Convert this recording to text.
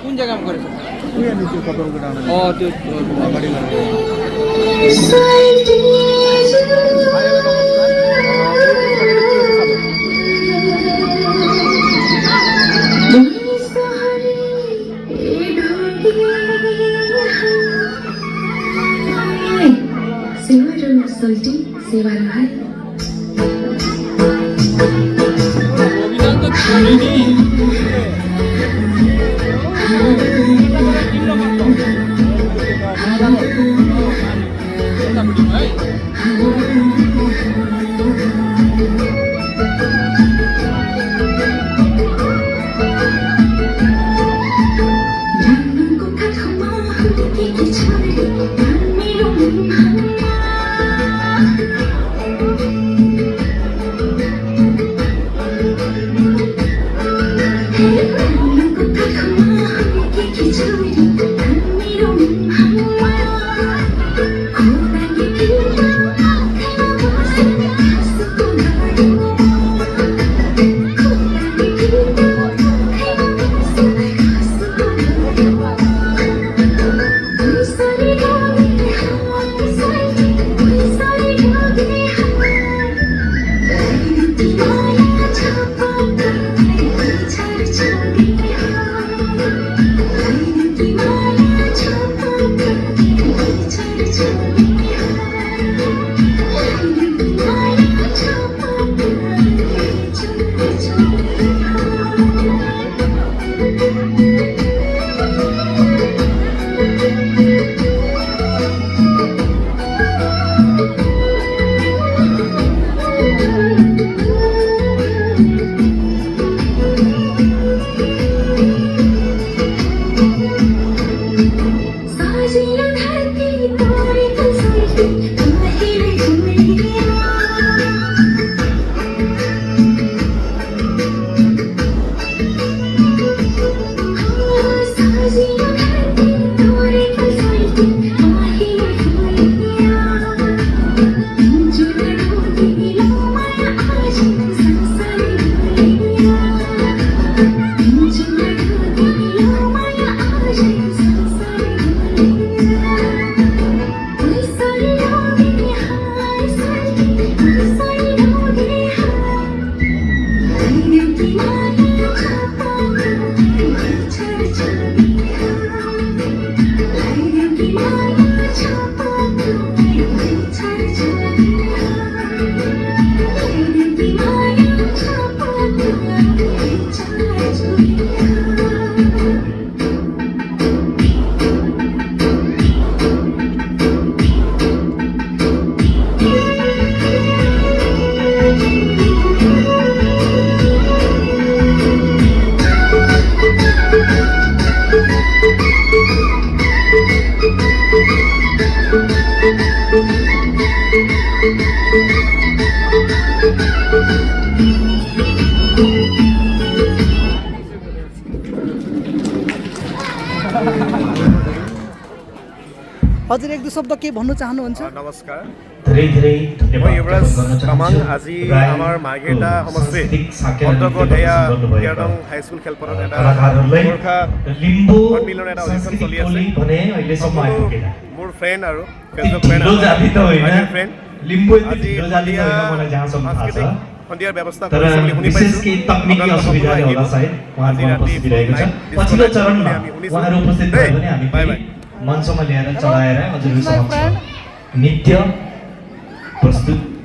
कुन जग्गामा गरेछ उयो नि त्यो कपडको डाँडा त्यो अगाडि लाग्यो सेवा रहा हजुर एक दुई शब्द के भन्नु चाहनुहुन्छ नमस्कार धेरै धेरै म युवराज तामाङ আজি আমাৰ মাৰ্ঘেৰিটা সমষ্টি অন্তৰ্গত এয়া ইয়াৰডং হাইস্কুল খেলপথাৰত এটা গোৰ্খা সন্মিলন এটা অনুষ্ঠান চলি আছে মোৰ ফ্ৰেণ্ড আৰু ফেচবুক ফ্ৰেণ্ড আজি সন্ধিয়াৰ ব্যৱস্থা কৰিছে বুলি শুনি পাইছোঁ তকনিকি অসুবিধাৰে होला सायद उहाँहरु उपस्थित रहेको छ पछिल्लो चरणमा उहाँहरु उपस्थित भयो भने हामी मञ्चमा ल्याएर चढाएर हजुरहरु समक्ष नृत्य प्रस्तुत